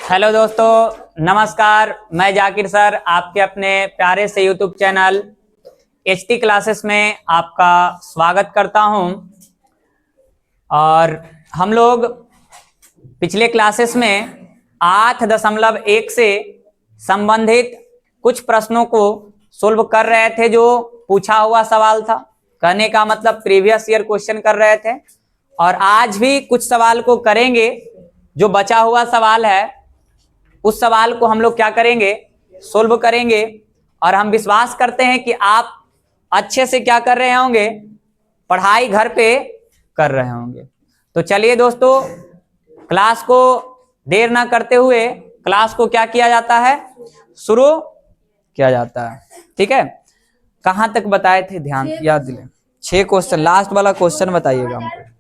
Hello दोस्तों, नमस्कार। मैं जाकिर सर आपके अपने प्यारे से यूट्यूब चैनल एचटी क्लासेस में आपका स्वागत करता हूं। और हम लोग पिछले क्लासेस में 8.1 से संबंधित कुछ प्रश्नों को सोल्व कर रहे थे, जो पूछा हुआ सवाल था। कहने का मतलब प्रीवियस ईयर क्वेश्चन कर रहे थे। और आज भी कुछ सवाल को करेंगे। जो बचा हुआ सवाल है उस सवाल को हम लोग क्या करेंगे, सोल्व करेंगे। और हम विश्वास करते हैं कि आप अच्छे से क्या कर रहे होंगे, पढ़ाई घर पे कर रहे होंगे। तो चलिए दोस्तों, क्लास को देर ना करते हुए क्लास को क्या किया जाता है, शुरू किया जाता है। ठीक है, कहां तक बताए थे, ध्यान याद दिले। 6 क्वेश्चन, लास्ट वाला क्वेश्चन बताइएगा हमको।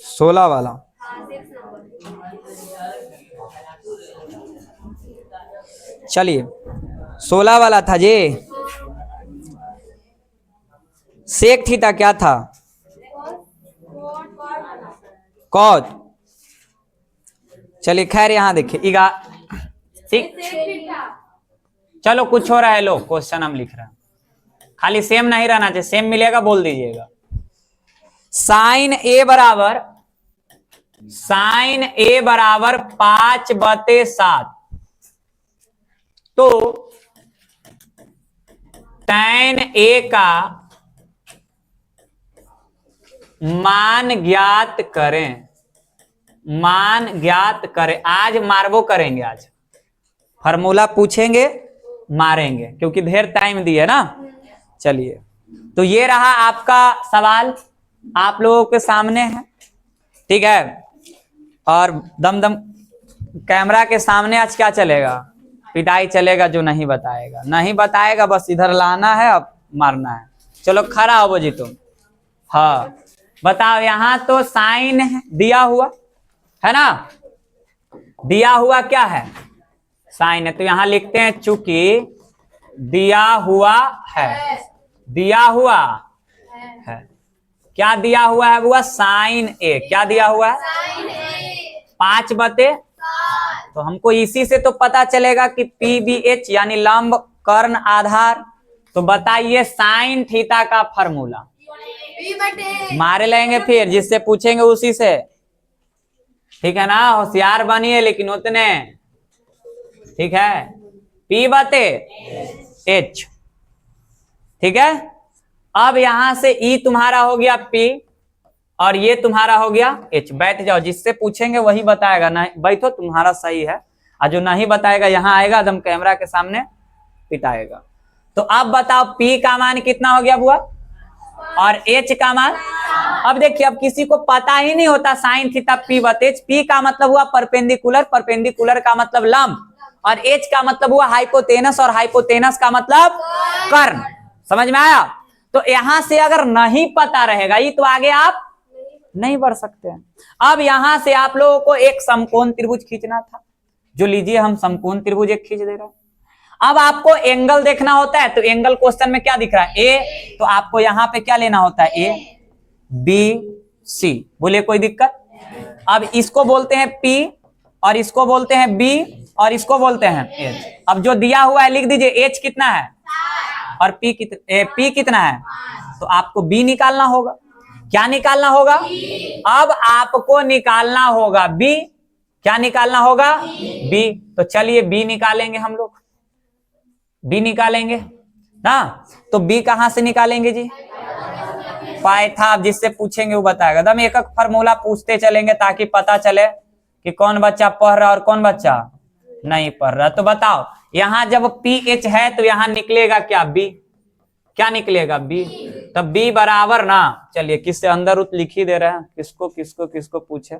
16 वाला। चलिए, 16 वाला था जी। सेक थीटा क्या था? कॉट। चलिए खैर, यहां देखिए ठीक। चलो कुछ हो रहा है, लो क्वेश्चन हम लिख रहे हैं। खाली सेम नहीं रहना चाहिए, सेम मिलेगा बोल दीजिएगा। साइन ए बराबर 5/7। तो टैन ए का मान ज्ञात करें। मान ज्ञात करें। आज मारबो करेंगे, आज फॉर्मूला पूछेंगे, मारेंगे, क्योंकि ढेर टाइम दिए ना। चलिए, तो ये रहा आपका सवाल, आप लोगों के सामने है। ठीक है, और दम कैमरा के सामने आज क्या चलेगा, पिटाई चलेगा। जो नहीं बताएगा बस इधर लाना है, अब मारना है। चलो खड़ा हो जी तुम। हाँ बताओ, यहां तो साइन दिया हुआ है ना, दिया हुआ क्या है, साइन है। तो यहां लिखते हैं चूंकि दिया हुआ है, दिया हुआ है। क्या दिया हुआ है बुआ? साइन ए। क्या दिया हुआ है? 5/7। तो हमको इसी से तो पता चलेगा कि PBH यानी लंब कर्ण आधार। तो बताइए साइन थीटा का फॉर्मूला। मारे लेंगे फिर, जिससे पूछेंगे उसी से। ठीक है ना, होशियार बनिए लेकिन उतने। ठीक है, P/H। ठीक है, अब यहां से E तुम्हारा हो गया P और ये तुम्हारा हो गया H। बैठ जाओ, जिससे पूछेंगे वही बताएगा। नहीं बैठो, तुम्हारा सही है। और जो नहीं बताएगा यहां आएगा, एकदम कैमरा के सामने पिटाएगा। तो अब बताओ P का मान कितना हो गया बुआ, और H का मान। अब देखिए, अब किसी को पता ही नहीं होता साइन थीटा P/H। P का मतलब हुआ परपेंडिकुलर, परपेंडिकुलर का मतलब लंब, और H का मतलब हुआ हाइपोटेनस, और हाइपोटेनस का मतलब कर्ण। समझ में आया? तो यहां से अगर नहीं पता रहेगा ये, तो आगे आप नहीं बढ़ सकते हैं। अब यहां से आप लोगों को एक समकोण त्रिभुज खींचना था, जो लीजिए हम समकोण त्रिभुज एक खींच दे रहे हैं। अब आपको एंगल देखना होता है, तो एंगल क्वेश्चन में क्या दिख रहा है, ए। तो आपको यहां पे क्या लेना होता है, ए बी सी। बोले कोई दिक्कत? अब इसको बोलते हैं P, और इसको बोलते हैं B, और इसको बोलते हैं H। अब जो दिया हुआ है लिख दीजिए, H कितना है और P कितना है। तो आपको B निकालना होगा। क्या निकालना होगा? अब आपको निकालना होगा B। क्या निकालना होगा? B। तो चलिए B निकालेंगे हम लोग, B निकालेंगे ना। तो B कहां से निकालेंगे जी? पाइथागोरस। जिससे पूछेंगे वो बताएगा। दम एक एक फॉर्मूला पूछते चलेंगे ताकि पता चले कि कौन बच्चा पढ़ रहा और कौन बच्चा नहीं पढ़ रहा। तो बताओ, यहां जब PH है तो यहां निकलेगा क्या, B। क्या निकलेगा, B। तब B बराबर ना, चलिए किससे अंदर रूट लिख ही दे रहे हैं, किसको पूछे,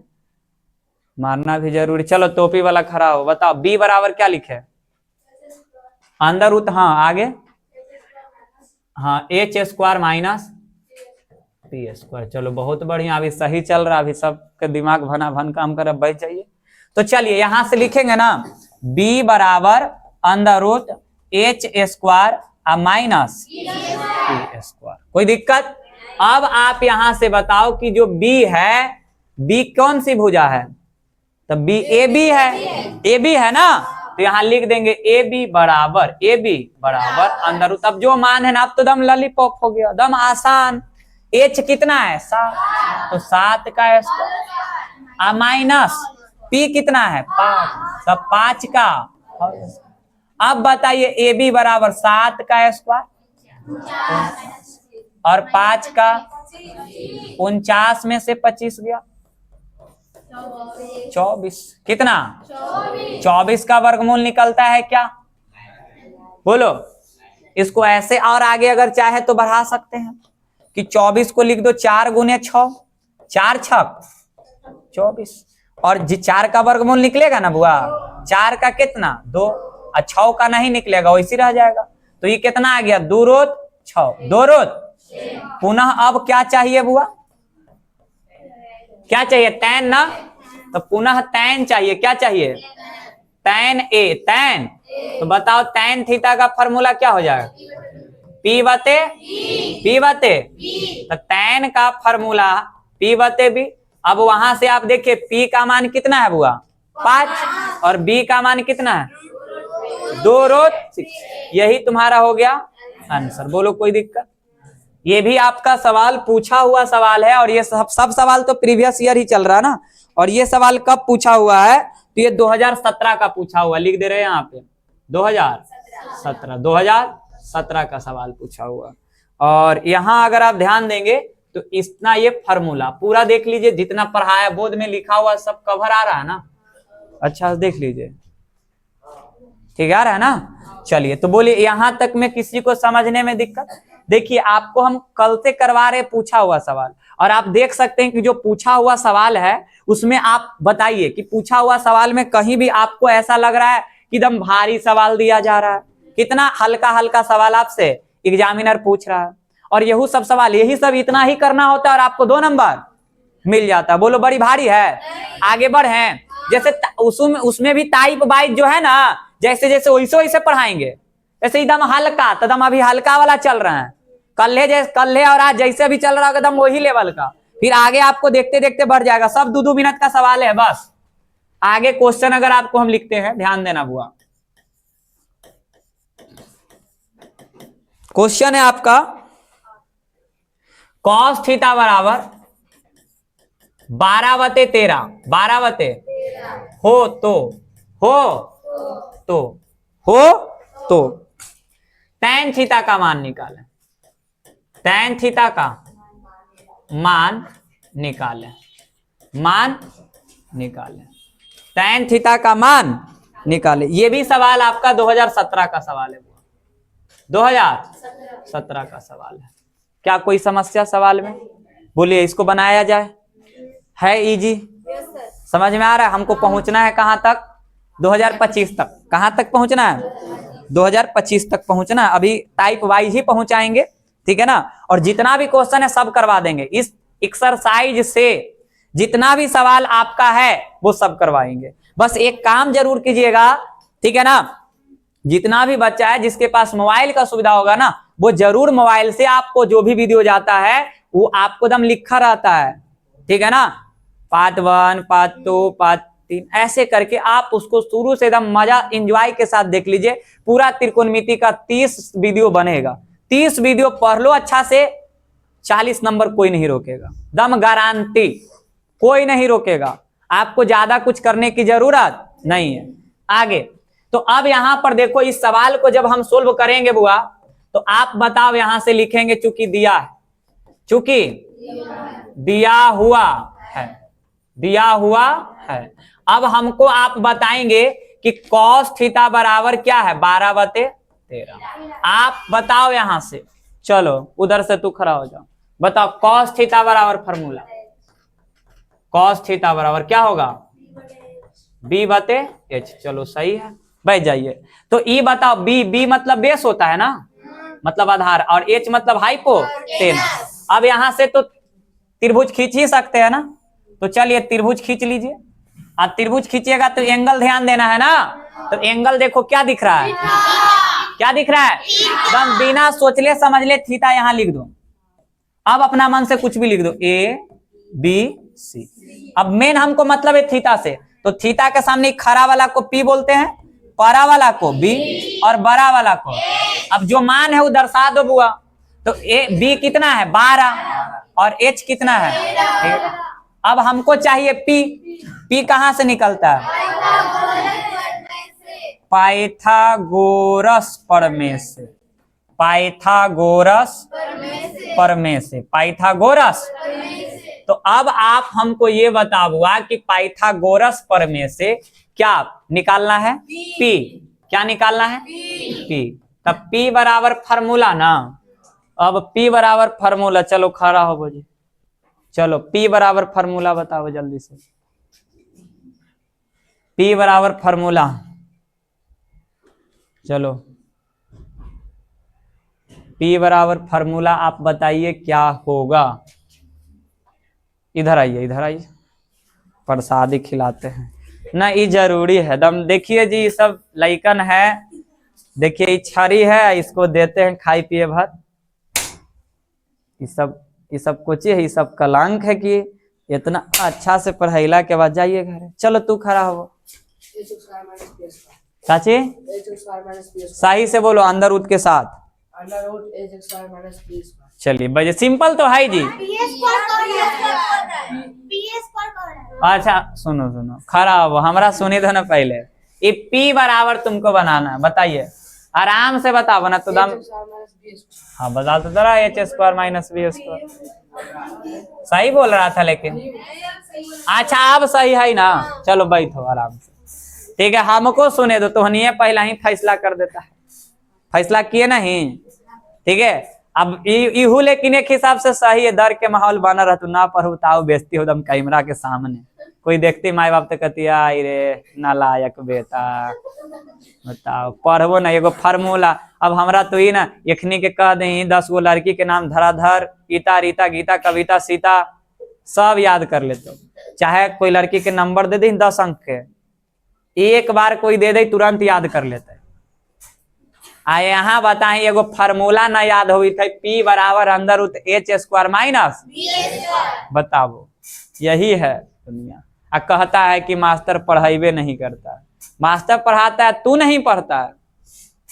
मारना भी जरूरी। चलो टोपी वाला खड़ा हो, बताओ B बराबर क्या लिखे, अंदर रूट। हाँ आगे, हाँ H² - P²। चलो बहुत बढ़िया, अभी सही चल रहा, अभी सबके दिमाग भन काम कर, बैठ जाइए। तो चलिए यहां से लिखेंगे ना, B बराबर अंदर रूट H² - पी स्क्वायर। कोई दिक्कत? अब आप यहां से बताओ कि जो बी है, बी कौन सी भुजा है? तो बी ए बी है, ए बी है ना, तो यहां लिख देंगे ए बी बराबर अंदर रूट। अब जो मान है ना, अब तो दम लॉलीपॉप हो गया, दम आसान। एच कितना है? 7, तो 7 का स्क्वायर माइनस पी कितना है? 5, तो 5 का। अब बताइए ए बी बराबर 7 का स्क्वायर और 5 का 49 में से 25 गया 24, कितना? 24 का वर्गमूल निकलता है क्या? बोलो। इसको ऐसे और आगे अगर चाहे तो बढ़ा सकते हैं कि 24 को लिख दो 4 गुने 6, 4 छक 24, और 4 का वर्गमूल निकलेगा ना बुआ, 4 का कितना? 2, और 6 का नहीं निकलेगा, वैसे रह जाएगा। तो ये कितना आ गया? 2 रोट 6, 2 रोट। पुनः अब क्या चाहिए बुआ? क्या चाहिए? tan ना, तो पुनः tan चाहिए। क्या चाहिए? tan a, tan। तो बताओ tan थीटा का फॉर्मूला क्या हो जाएगा? p बटे तो tan का फॉर्मूला p बटे b। अब वहां से आप देखिए p का मान कितना है बुआ? 5, और b का मान कितना है? 2 रोट 6। यही तुम्हारा हो गया आंसर। बोलो कोई दिक्कत? ये भी आपका सवाल पूछा हुआ सवाल है, और ये सब सवाल तो प्रीवियस ईयर ही चल रहा है ना। और ये सवाल कब पूछा हुआ है? तो ये 2017 का पूछा हुआ, लिख दे रहे हैं यहाँ पे 2017 का सवाल पूछा हुआ। और यहाँ अगर आप ध्यान देंगे तो इतना ये फॉर्मूला पूरा देख लीजिए, जितना पढ़ाया बोर्ड में लिखा हुआ सब कवर आ रहा है ना। अच्छा देख लीजिए, ठीक आ रहा है ना। चलिए तो बोलिए यहां तक में किसी को समझने में दिक्कत? देखिए आपको हम कल से करवा रहे पूछा हुआ सवाल, और आप देख सकते हैं कि जो पूछा हुआ सवाल है उसमें आप बताइए कि पूछा हुआ सवाल में कहीं भी आपको ऐसा लग रहा है कि एकदम भारी सवाल दिया जा रहा है? कितना हल्का हल्का सवाल आपसे एग्जामिनर पूछ रहा है, और यही सब सवाल, यही सब इतना ही करना होता है और आपको 2 नंबर मिल जाता है। बोलो बड़ी भारी है? आगे बढ़े। जैसे उसमें भी टाइप वाइज जो है ना, जैसे जैसे वैसे पढ़ाएंगे, ऐसे एकदम हल्का, तो एकदम अभी हल्का वाला चल रहा है, कल्हे और आज जैसे भी चल रहा है एकदम वही लेवल का। फिर आगे आपको देखते देखते बढ़ जाएगा। सब 2-2 मिनट का सवाल है बस। आगे क्वेश्चन अगर आपको हम लिखते हैं, ध्यान देना बुआ। क्वेश्चन है आपका cos थीटा बराबर 12/13, 12 हो तो tan थीटा का मान निकालें। tan थीटा का मान निकालें, tan थीटा का मान निकालें। ये भी सवाल आपका 2017 का सवाल है, 2017 का सवाल है। क्या कोई समस्या सवाल में? बोलिए इसको बनाया जाए। है इजी? समझ में आ रहा है? हमको पहुंचना है कहां तक? 2025 तक। कहां तक पहुंचना है? 2025 तक पहुंचना है। अभी टाइप वाइज ही पहुंचाएंगे, ठीक है ना। और जितना भी क्वेश्चन है सब करवा देंगे। इस एक्सरसाइज से जितना भी सवाल आपका है वो सब करवाएंगे। बस एक काम जरूर कीजिएगा, ठीक है ना, जितना भी बच्चा है जिसके पास मोबाइल का सुविधा होगा ना, वो जरूर मोबाइल से आपको जो भी वीडियो जाता है वो आपको दम लिखा रहता है, ठीक है ना। पार्ट 1, पार्ट 2, पार्ट 3 ऐसे करके आप उसको शुरू से एकदम मजा एंजॉय के साथ देख लीजिए। पूरा त्रिकोणमिति का 30 वीडियो बनेगा। 30 वीडियो पढ़ लो अच्छा से, 40 नंबर कोई नहीं रोकेगा, दम गारंटी, कोई नहीं रोकेगा। आपको ज्यादा कुछ करने की जरूरत नहीं है। आगे तो अब यहां पर देखो, इस सवाल को जब हम सोल्व करेंगे बुआ, तो आप बताओ यहां से लिखेंगे चूंकि दिया है, चूंकि दिया हुआ है। अब हमको आप बताएंगे कि cos थीटा बराबर क्या है? 12/13। आप बताओ यहां से, चलो उधर से तू खड़ा हो जाओ, बताओ cos थीटा बराबर फॉर्मूला, cos थीटा बराबर क्या होगा? b/h। चलो सही है, बैठ जाइए। तो ई बताओ, बी मतलब बेस होता है ना, मतलब आधार, और एच मतलब हाइपोटेनस। अब यहां से तो त्रिभुज खींच ही सकते हैं ना, तो चलिए त्रिभुज खींच लीजिए। अब त्रिभुज खींचिएगा तो एंगल ध्यान देना है ना। तो एंगल देखो क्या दिख रहा है? क्या दिख रहा है? एकदम बिना सोच ले समझ ले थीटा यहां लिख दो। अब अपना मन से कुछ भी लिख दो, ए बी सी। अब मेन हमको मतलब है थीटा से, तो थीटा के सामने खड़ा वाला को पी बोलते हैं, परा वाला को बी और बड़ा वाला को। अब जो मान है वो दर्शा दो बुआ। तो ए बी कितना है 12 और एच कितना है, ठीक है। अब हमको चाहिए पी, पी कहां से निकलता है? पाइथागोरस प्रमेय से, पाइथागोरस प्रमेय से, पाइथागोरस। तो अब आप हमको ये बता बुआ कि पाइथागोरस प्रमेय से क्या निकालना है? पी। क्या निकालना है? पी। तब पी बराबर फार्मूला ना। अब पी बराबर फार्मूला, चलो खड़ा हो जी, चलो पी बराबर फार्मूला बताओ जल्दी से। पी बराबर फार्मूला, चलो पी बराबर फार्मूला आप बताइए क्या होगा। इधर आइए, इधर आइए, प्रसादी खिलाते हैं ना, ये जरूरी है दम। देखिए जी, सब लइकन है, देखिए ये छड़ी है, इसको देते हैं खाई पिए भर। ये सब कुछ है, ये सब कलंक है कि इतना अच्छा से पढ़ाईला के बाद जाइए घर। चलो तू खड़ा हो चाची, सही से बोलो, अंदर रूट के साथ। चलिए बजे, सिंपल तो है जी। अच्छा सुनो सुनो, खड़ा हो, हमारा सुनी दो ना पहले। ये पी बराबर तुमको बनाना है, बताइए आराम से बताओ ना तो दम। हाँ बता तो जरा, H square minus B square. सही बोल रहा था लेकिन। अच्छा अब सही है ना, चलो बैठो आराम से, ठीक है। हमको सुने दो, तो नहीं पहला ही फैसला कर देता है, फैसला किए नहीं, ठीक है। अब इहू लेकिन एक हिसाब से सही है, डर के माहौल बना रहा, तू ना पढ़ू ताऊ बेइज्जती हो दम कैमरा के सामने। कोई देखती माई बाप तो कहती आई रे नालायक बेटा, बताओ पढ़बो ना एगो फार्मूला। अब हमरा तो ही ना एखनी के कह दे 10 गो लड़की के नाम धराधर, गीता रीता गीता कविता सीता सब याद कर लेते। चाहे कोई लड़की के नंबर दे दी 10 अंक के, एक बार कोई दे दे तुरंत याद कर लेते। आ यहाँ बताए एगो फार्मूला ना याद हुई थे, पी बराबर अंदर रूट एच स्क्वायर माइनस, बताओ यही है दुनिया। आ कहता है कि मास्टर पढ़ाईबे नहीं करता, मास्टर पढ़ाता है तू नहीं पढ़ता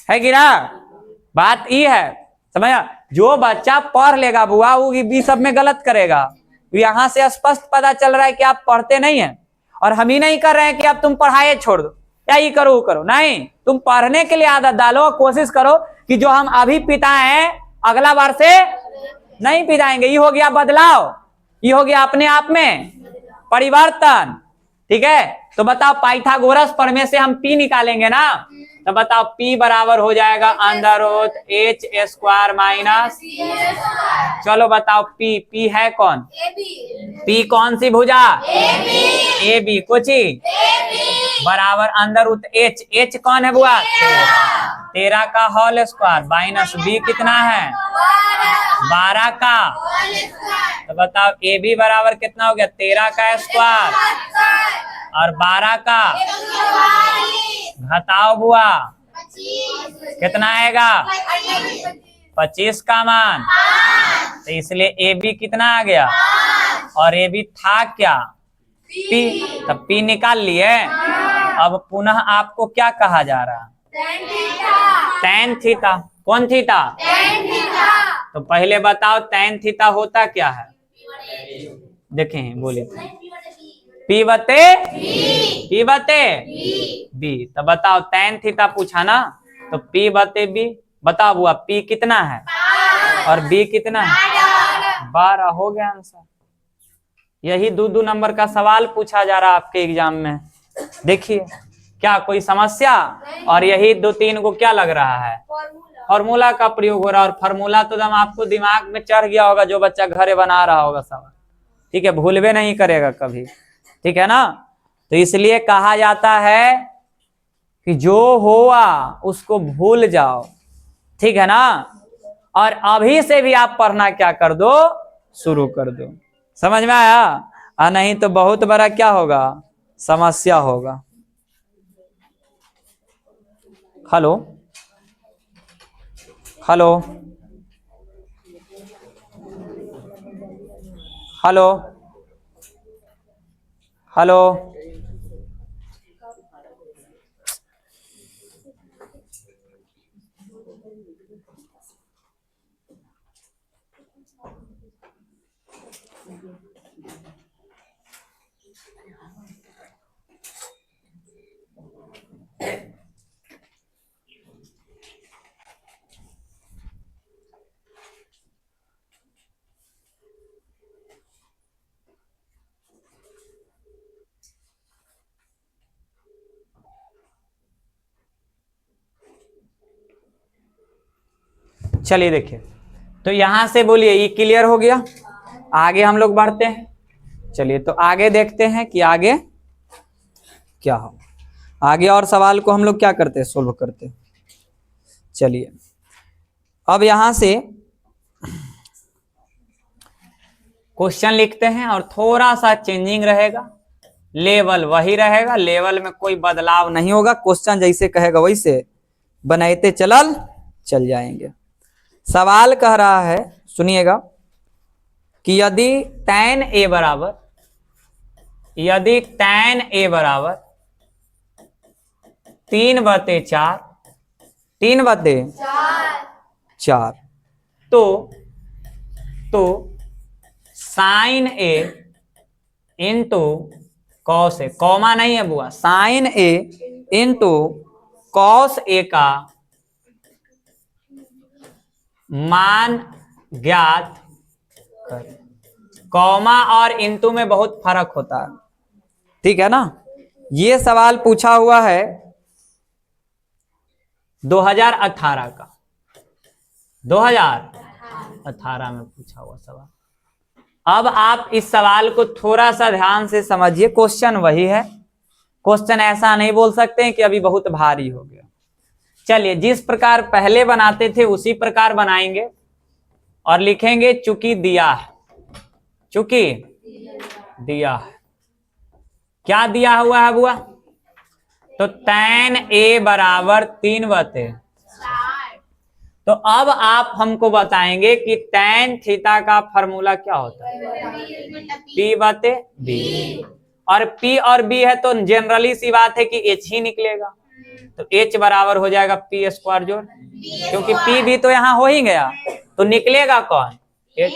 है कि ना। बात ये है, समझ, जो बच्चा पढ़ लेगा बुआ वो भी सब में गलत करेगा। यहाँ से स्पष्ट पता चल रहा है कि आप पढ़ते नहीं है, और हम ही नहीं कर रहे हैं कि अब तुम पढ़ाए छोड़ दो या ये करो वो करो, नहीं, तुम पढ़ने के लिए आदत डालो। कोशिश करो कि जो हम अभी पिताएं अगला बार से नहीं पिताएंगे। ये हो गया बदलाव, ये हो गया अपने आप में परिवर्तन, ठीक है। तो बताओ पाइथागोरस प्रमेय से हम पी निकालेंगे ना, तो बताओ पी बराबर हो जाएगा under root H square minus, चलो बताओ पी, पी है कौन? पी कौन सी भुजा? ए बी, कोची बराबर अंडर रूट एच, एच कौन है बुआ? 13 का होल स्क्वायर माइनस बी कितना है? 12 का। तो बताओ ए बी बराबर कितना हो गया? 13 का स्क्वायर और 12 का, घटाओ बुआ कितना आएगा? 25 का मान। तो इसलिए ए बी कितना आ गया? और ए बी था क्या? पी। तब पी निकाल लिए। अब पुनः आपको क्या कहा जा रहा? Tan theta. कौन थीटा? तो पहले बताओ टैन थीटा होता क्या है? देखें बोले पी बते बी। तो बताओ टैन थीटा पूछा ना, तो पी बते बी। बताओ बुआ पी कितना है और बी कितना है? 12 हो गया आंसर। यही 2 नंबर का सवाल पूछा जा रहा है आपके एग्जाम में। देखिए क्या कोई समस्या? और यही 2-3 को क्या लग रहा है? फॉर्मूला का प्रयोग हो रहा है। और फॉर्मूला तो एकदम आपको दिमाग में चढ़ गया होगा, जो बच्चा घरे बना रहा होगा सवाल, ठीक है, भूलवे नहीं करेगा कभी, ठीक है ना। तो इसलिए कहा जाता है कि जो हुआ उसको भूल जाओ, ठीक है ना। और अभी से भी आप पढ़ना क्या कर दो? शुरू कर दो। समझ में आया? और नहीं तो बहुत बड़ा क्या होगा? समस्या होगा। हेलो हेलो हेलो हेलो चलिए देखिए, तो यहां से बोलिए ये क्लियर हो गया। आगे हम लोग बढ़ते हैं। चलिए तो आगे देखते हैं कि आगे क्या हो। आगे और सवाल को हम लोग क्या करते हैं, सोल्व करते हैं। चलिए अब यहां से क्वेश्चन लिखते हैं और थोड़ा सा चेंजिंग रहेगा, लेवल वही रहेगा, लेवल में कोई बदलाव नहीं होगा। क्वेश्चन जैसे कहेगा वैसे बनाते चल जाएंगे। सवाल कह रहा है, सुनिएगा, कि यदि tan a बराबर 3/4 3/4 तो sine a into cos A, comma नहीं है बुआ, sine a into cos A का मान ज्ञात करें। कॉमा और इंटू में बहुत फर्क होता है, ठीक है ना। ये सवाल पूछा हुआ है 2018 का, 2018 में पूछा हुआ सवाल। अब आप इस सवाल को थोड़ा सा ध्यान से समझिए। क्वेश्चन वही है, क्वेश्चन ऐसा नहीं बोल सकते हैं कि अभी बहुत भारी हो गया। चलिए जिस प्रकार पहले बनाते थे उसी प्रकार बनाएंगे और लिखेंगे चूंकि दिया है, चूंकि दिया है। क्या दिया हुआ है बुआ? तो tan a बराबर 3/4। तो अब आप हमको बताएंगे कि tan थीटा का फॉर्मूला क्या होता है? P/B। और P और B है तो जनरली सी बात है कि H ही निकलेगा। तो H बराबर हो जाएगा P² जोड़, क्योंकि P भी तो यहाँ हो ही गया, तो निकलेगा कौन? H।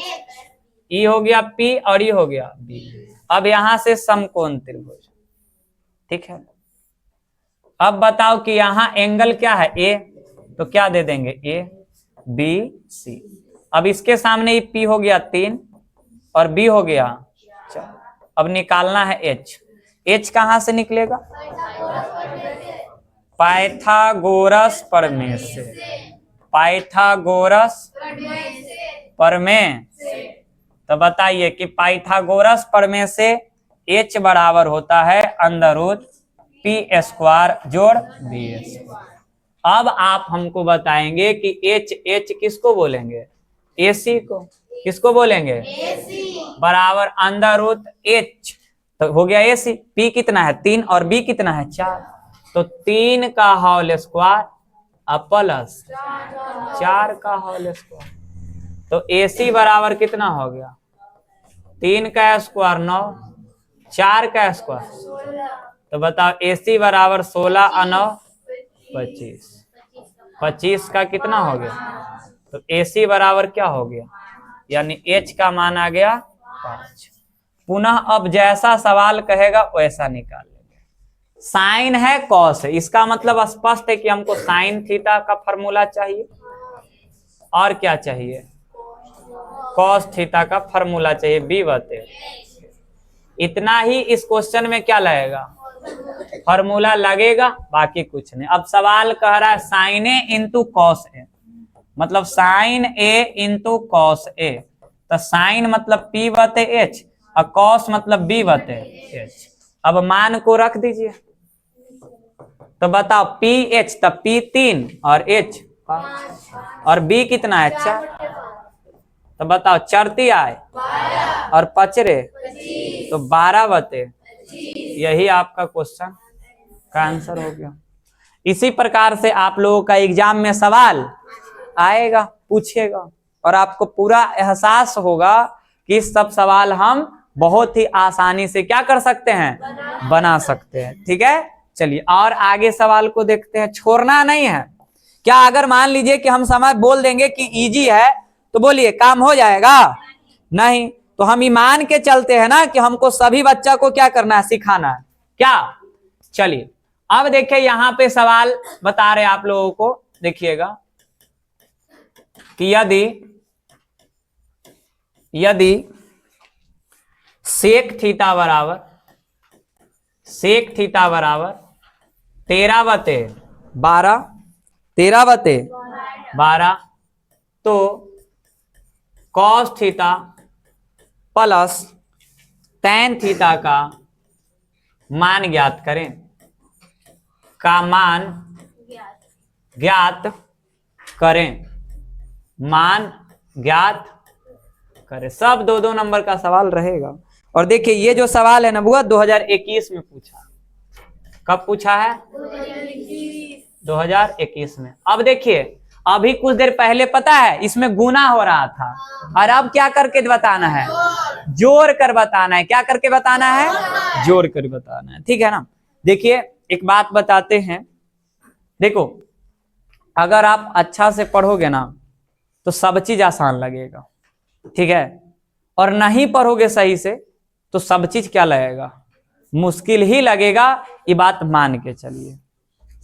E हो गया P और E हो गया B। अब यहां से समकोण त्रिभुज, ठीक है। अब बताओ कि यहाँ एंगल क्या है? A, तो क्या दे देंगे? A B C। अब इसके सामने ही P हो गया 3 और B हो गया 4। अब निकालना है H। H कहां से निकलेगा? पाइथागोरस प्रमेय से। पाइथागोरस प्रमेय। तो बताइए कि पाइथागोरस प्रमेय से H बराबर होता है √P² जोड़ B²। अब आप हमको बताएंगे कि H किसको बोलेंगे? AC को। किसको बोलेंगे? AC। बराबर √H, तो हो गया AC। P कितना है? 3 और B कितना है? 4। तो 3 का होल स्क्वायर प्लस 4 का होल स्क्वायर। तो AC बराबर कितना हो गया? 3 का स्क्वायर 9, 4 का स्क्वायर। तो बताओ AC बराबर 16 और 9 25। 25 का कितना हो गया? तो AC बराबर क्या हो गया? यानी H का मान आ गया 5। पुनः अब जैसा सवाल कहेगा वैसा निकाल लेंगे। साइन है कॉस है, इसका मतलब स्पष्ट है कि हमको साइन थीटा का फॉर्मूला चाहिए और क्या चाहिए? कॉस थीटा का फॉर्मूला चाहिए B/। इतना ही इस क्वेश्चन में क्या लगेगा? फॉर्मूला लगेगा, बाकी कुछ नहीं। अब सवाल कह रहा है साइन ए इंटू कॉस ए, मतलब साइन ए इंटू कॉस ए। तो साइन मतलब P/H और कॉस मतलब B/H। अब मान को रख दीजिए, तो बताओ PH, तब P 3 और H 5 और B कितना है? 4। तो बताओ चरती आए और पचरे, तो 12/। यही आपका क्वेश्चन का आंसर हो गया। इसी प्रकार से आप लोगों का एग्जाम में सवाल आएगा, पूछेगा और आपको पूरा एहसास होगा कि सब सवाल हम बहुत ही आसानी से क्या कर सकते हैं, बना सकते हैं। ठीक है, चलिए और आगे सवाल को देखते हैं। छोड़ना नहीं है। क्या अगर मान लीजिए कि हम समय बोल देंगे कि इजी है तो बोलिए काम हो जाएगा? नहीं। तो हम ईमान के चलते हैं ना कि हमको सभी बच्चा को क्या करना है, सिखाना है क्या। चलिए अब देखिए यहां पे सवाल बता रहे आप लोगों को, देखिएगा कि यदि सेक थीटा बराबर 13/12 तो cos theta plus tan theta का मान ज्ञात करें, मान ज्ञात करें। सब 2-2 नंबर का सवाल रहेगा। और देखिए ये जो सवाल है ना बुआ 2021 में पूछा। कब पूछा है? 2021 में। अब देखिए अभी कुछ देर पहले पता है इसमें गुना हो रहा था और अब क्या करके बताना है, जोड़ कर बताना है। क्या करके बताना है? जोड़ कर बताना है। ठीक है ना। देखिए एक बात बताते हैं, देखो अगर आप अच्छा से पढ़ोगे ना तो सब चीज आसान लगेगा। ठीक है, और नहीं पढ़ोगे सही से तो सब चीज क्या लगेगा, मुश्किल ही लगेगा। ये बात मान के चलिए,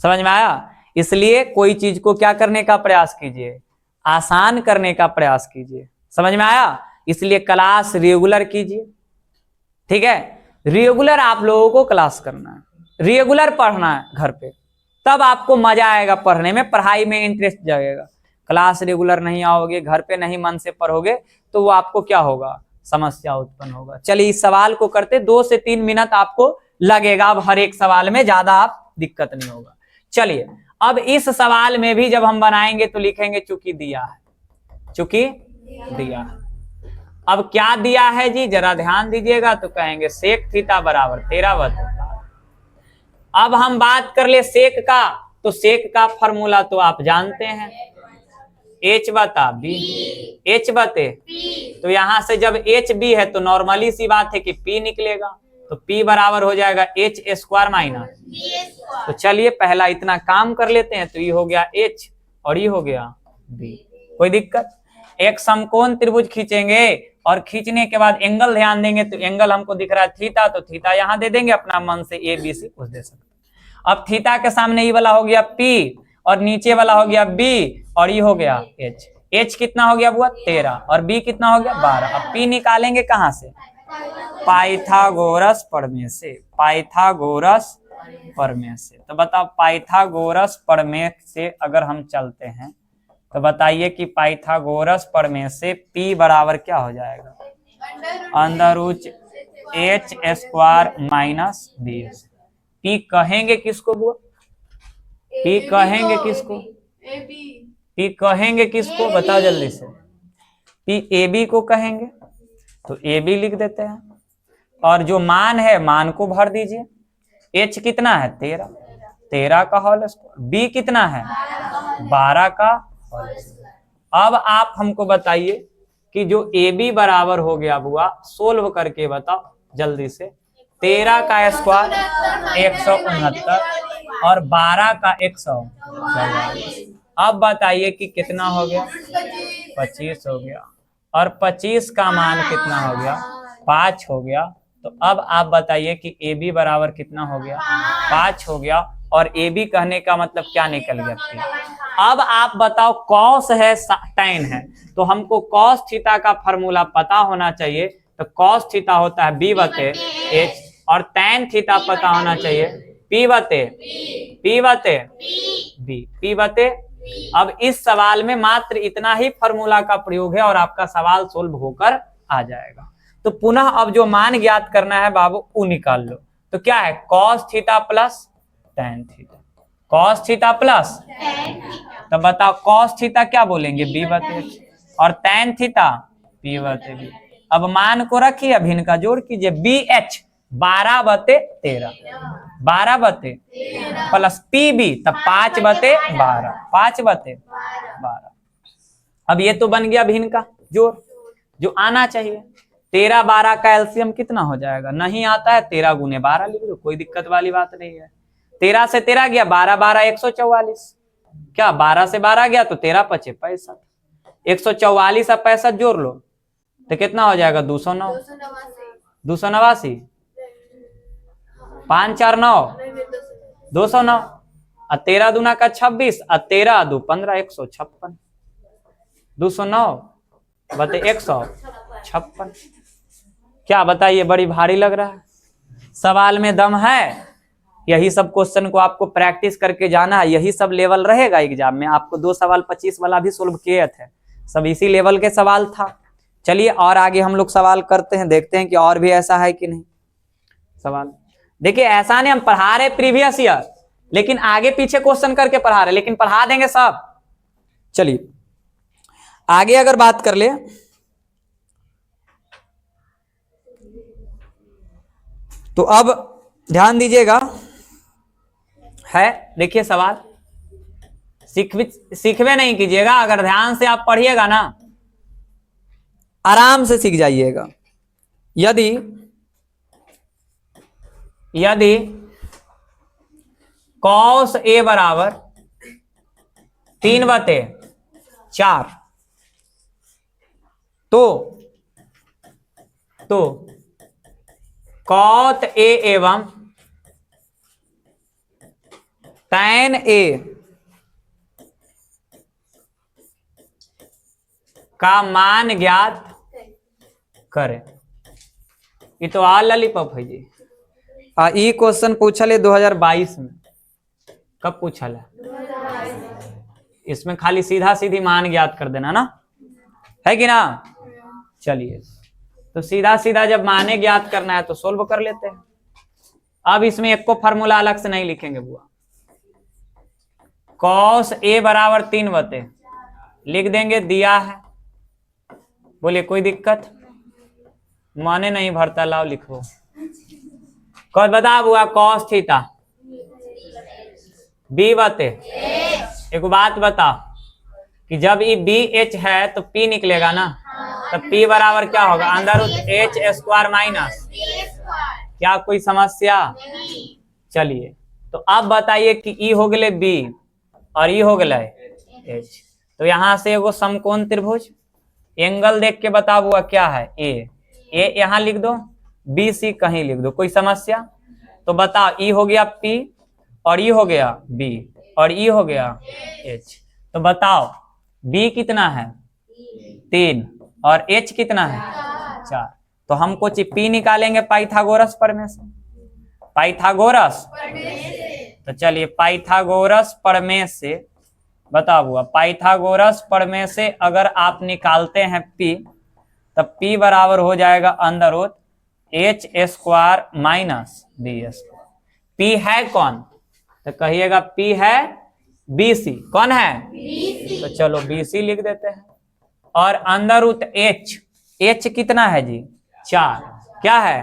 समझ में आया। इसलिए कोई चीज को क्या करने का प्रयास कीजिए, आसान करने का प्रयास कीजिए। समझ में आया। इसलिए क्लास रेगुलर कीजिए। ठीक है, रेगुलर आप लोगों को क्लास करना है, रेगुलर पढ़ना है घर पे, तब आपको मजा आएगा पढ़ने में, पढ़ाई में इंटरेस्ट जाएगा। क्लास रेगुलर नहीं आओगे, घर पे नहीं मन से पढ़ोगे तो वो आपको क्या होगा, समस्या उत्पन्न होगा। चलिए इस सवाल को करते 2 से 3 मिनट आपको लगेगा। अब हर एक सवाल में ज्यादा आप दिक्कत नहीं होगा। चलिए अब इस सवाल में भी जब हम बनाएंगे तो लिखेंगे चूंकि दिया है, चूंकि दिया है। अब क्या दिया है जी, जरा ध्यान दीजिएगा। तो कहेंगे सेक थीटा बराबर 13/12। अब हम बात कर ले सेक का, तो सेक का फॉर्मूला तो आप जानते हैं, H/B, H/P। तो यहां से जब HB है तो नॉर्मली सी बात है कि P निकलेगा, तो P बराबर हो जाएगा H² माइनस। तो चलिए पहला इतना काम कर लेते हैं। तो ये हो गया H और ये हो गया B। कोई दिक्कत? एक समकोण त्रिभुज खींचेंगे और खींचने के बाद एंगल ध्यान देंगे। तो एंगल हमको दिख रहा है थीटा, तो थीटा यहां दे देंगे, अपना मन से ABC कुछ दे सकते। अब थीटा के सामने ये वाला हो गया P और नीचे वाला हो गया B और ये हो गया H। H कितना हो गया बुआ 13 और B कितना हो गया 12। अब P निकालेंगे कहां से, पाइथागोरस प्रमेय से, पाइथागोरस प्रमेय से। तो बताओ पाइथागोरस प्रमेय से अगर हम चलते हैं तो बताइए कि पाइथागोरस प्रमेय से P बराबर क्या हो जाएगा, √H² माइनस B। P कहेंगे किसको बुआ, P कहेंगे किसको, P कहेंगे किसको, बताओ जल्दी से। P AB को कहेंगे, तो AB लिख देते हैं और जो मान है मान को भर दीजिए। H कितना है 13 का होल स्क्वायर, B कितना है 12 का होल स्क्वायर। अब आप हमको बताइए कि जो AB बराबर हो गया बुआ, सोल्व करके बताओ जल्दी से। 13 का स्क्वायर 169 और 12 का 144। अब बताइए कि कितना हो गया, 25 हो गया। और 25 का मान कितना हो गया, 5 हो गया। तो अब आप बताइए कि AB बराबर कितना हो गया, 5 हो गया। और AB कहने का मतलब क्या निकल गया, अब आप बताओ कॉस है टैन है, तो हमको कॉस थीटा का फॉर्मूला पता होना चाहिए। तो कॉस थीटा होता है B/H और टैन थीटा पता होना चाहिए P/B। अब इस सवाल में मात्र इतना ही फॉर्मूला का प्रयोग है और आपका सवाल सोल्व होकर आ जाएगा। तो पुनः अब जो मान ज्ञात करना है बाबू वो निकाल लो। तो क्या है, cos theta plus tan theta, cos theta plus. तो बताओ कॉस थीटा क्या बोलेंगे B/H और टैन थीटा P/B। अब मान को रखिए, अब इनका जोड़ कीजिए, BH 12/13, 12/13 प्लस PB तब 5/12, 5/12। अब ये तो बन गया भिन्न का जोड़ जो आना चाहिए। 13 12 का एलसीएम कितना हो जाएगा, नहीं आता है 13 गुने 12 लिख दो, कोई दिक्कत वाली बात नहीं है। 13 से 13 गया 12 12 144, क्या 12 से 12 गया तो 13 पचे 65, 144 अब 65 जोड़ लो तो कितना हो जाएगा 209, 289, 5 4 9 209, और 13 दूना का 26 और 13 2 15 156, 209 बते 156। क्या बताइए, बड़ी भारी लग रहा है, सवाल में दम है। यही सब क्वेश्चन को आपको प्रैक्टिस करके जाना है, यही सब लेवल रहेगा एग्जाम में। आपको 2 सवाल 25 वाला भी सोल्व किए थे, सब इसी लेवल के सवाल था। चलिए और आगे हम लोग सवाल करते हैं, देखते हैं कि और भी ऐसा है कि नहीं सवाल। देखिए ऐसा नहीं हम पढ़ा रहे प्रीवियस ईयर, लेकिन आगे पीछे क्वेश्चन करके पढ़ा रहे, लेकिन पढ़ा देंगे सब। चलिए आगे अगर बात कर ले तो अब ध्यान दीजिएगा, है देखिए सवाल, सीखवे नहीं कीजिएगा, अगर ध्यान से आप पढ़िएगा ना आराम से सीख जाइएगा। यदि cos A बराबर 3/4 तो cot A एवं tan A का मान ज्ञात करें। ये तो आ लॉलीपॉप है जी। ये क्वेश्चन पूछा ले 2022 में, कब पूछा ले? इसमें खाली सीधा सीधी मान ज्ञात कर देना ना, है कि ना। चलिए तो सीधा सीधा जब माने ज्ञात करना है तो सोल्व कर लेते हैं। अब इसमें एक को फार्मूला अलग से नहीं लिखेंगे बुआ। cos A बराबर 3/, लिख देंगे, दिया है, बोलिए कोई दिक्कत? माने नहीं भरता, लाओ लिखो। कौन बता बुआ, cos थीटा B/, एक बात बताओ कि जब ये BH है तो P निकलेगा ना, तो P बराबर क्या होगा, √H² माइनस, क्या कोई समस्या? चलिए तो अब बताइए कि E हो गए B और E हो गए H, तो यहां से एगो समकोण त्रिभुज, एंगल देख के बताओ बुआ क्या है, A यहां लिख दो, BC कहीं लिख दो, कोई समस्या? तो बताओ E हो गया P और E हो गया B और E हो गया H, तो बताओ B कितना है 3 और H कितना है 4। तो हमको P निकालेंगे पाइथागोरस प्रमेय से, पाइथागोरस। तो चलिए पाइथागोरस प्रमेय से बताओ हुआ, पाइथागोरस प्रमेय से अगर आप निकालते हैं P, तब P बराबर हो जाएगा √H² माइनस B²। P है कौन, तो कहिएगा P है BC। कौन है BC। तो चलो BC लिख देते हैं, और √H कितना है जी 4, क्या है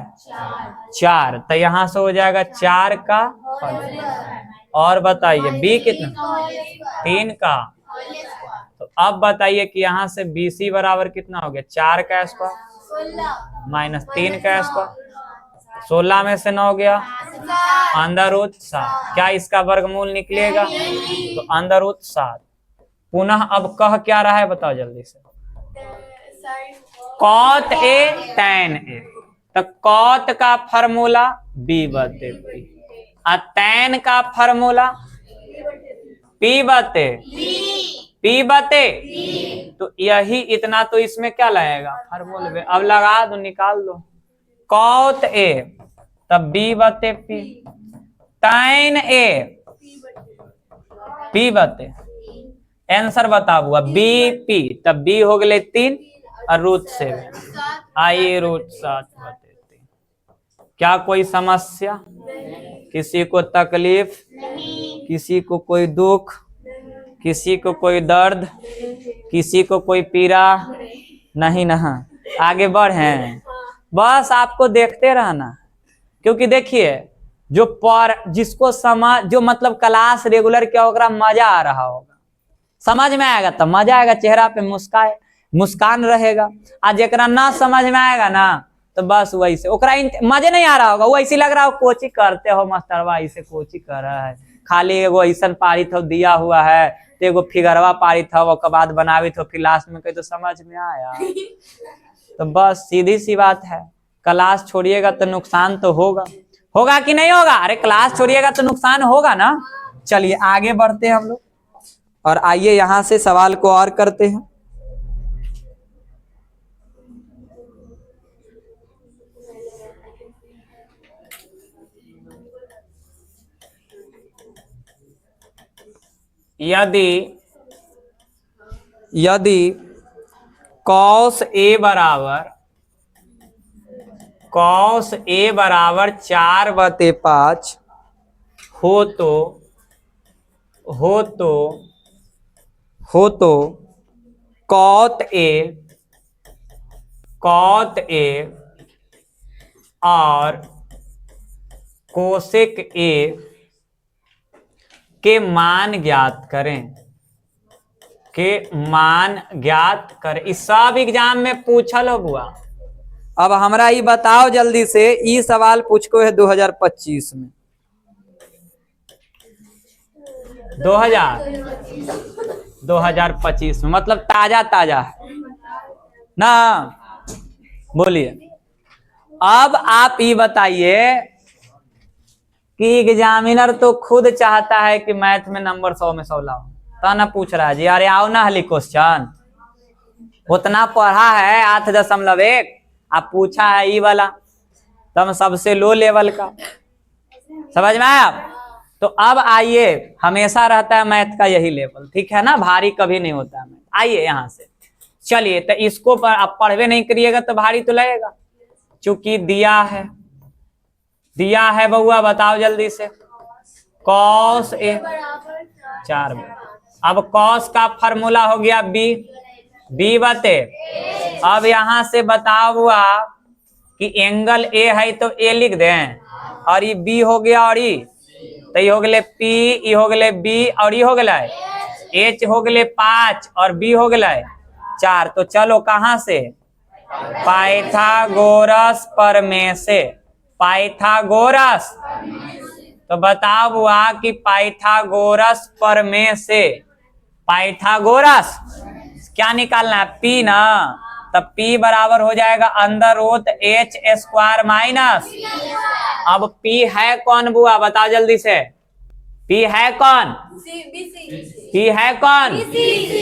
4, तो यहां से हो जाएगा 4 का, और बताइए B कितना 3 का। तो अब बताइए कि यहां से BC बराबर कितना हो गया, 4 का स्क्वायर माइनस 3 का स्क्वायर, 16 में से 9 गया √7, क्या इसका वर्गमूल निकलेगा, तो √7। पुनः अब कह क्या रहा है बताओ जल्दी से, cot A tan A, तो cot का फार्मूला B/P और tan का फार्मूला P/P, तो यही इतना तो इसमें क्या लगेगा फार्मूले में, अब लगा दो, निकाल दो, cot A तब B/P, tan A P/, answer बता हुआ BP, तब B हो गए 3 और √7, आइए √7/3। क्या कोई समस्या, किसी को तकलीफ, किसी को कोई दुख, किसी को कोई दर्द, किसी को कोई पीड़ा नहीं ना, आगे बढ़े, बस आपको देखते रहना। क्योंकि देखिए जिसको समझ, जो मतलब क्लास रेगुलर क्या होगा मजा आ रहा होगा, समझ में आएगा तब मजा आएगा, चेहरा पे मुस्कान रहेगा। आज जेकरा ना समझ में आएगा ना तो बस वैसे ओकरा मजे नहीं आ रहा होगा, वो ऐसे लग रहा हो कोची करते हो मास्टरवा, ऐसे कोची कर रहा है, खाली एगो ऐसा पारित हो दिया हुआ है तो एगो फिगरवा पारित हो ओकर बाद बनावित हो, फिर लास्ट में कहीं तो समझ में आया। तो बस सीधी सी बात है, क्लास छोड़िएगा तो नुकसान तो होगा, होगा कि नहीं होगा? अरे क्लास छोड़िएगा तो नुकसान होगा ना। चलिए आगे बढ़ते हैं हम लोग, और आइए यहां से सवाल को और करते हैं। यदि cos A बराबर 4/5 हो तो cot A और cosec A के मान ज्ञात करें, इस सब एग्जाम में पूछल हो बुआ। अब हमरा ये बताओ जल्दी से, ये सवाल पूछको है 2025 में, 2025 में, मतलब ताजा है ना। बोलिए अब आप ये बताइए कि एग्जामिनर तो खुद चाहता है कि मैथ में नंबर 100 में 100 लाओ, तो ना पूछ रहा है जी अरे आओ ना हली क्वेश्चन, उतना पढ़ा है 8.1, आप पूछा है ये वाला तब सबसे लो लेवल का, समझ में आया? तो अब आइए, हमेशा रहता है मैथ का यही लेवल, ठीक है ना, भारी कभी नहीं होता है। आइए यहां से, चलिए तो इसको पर आप पढ़वे नहीं करिएगा तो भारी तो लगेगा, चूंकि दिया है बउआ, बताओ जल्दी से, cos A 4। अब cos का फॉर्मूला हो गया b बते। अब यहां से बताओ बुआ कि एंगल A है तो A लिख दें, और ये B हो गया, और ये तो ये हो गए P, ये हो गए B, और ये हो गए H हो गए 5 और B हो गए 4। तो चलो कहां से, पाइथागोरस प्रमेय से, पाइथागोरस। तो बताओ बुआ कि पाइथागोरस प्रमेय से, पाइथागोरस क्या निकालना है, P ना, तब P बराबर हो जाएगा √H²। अब P है कौन बुआ, बताओ जल्दी से, P है कौन, P है कौन,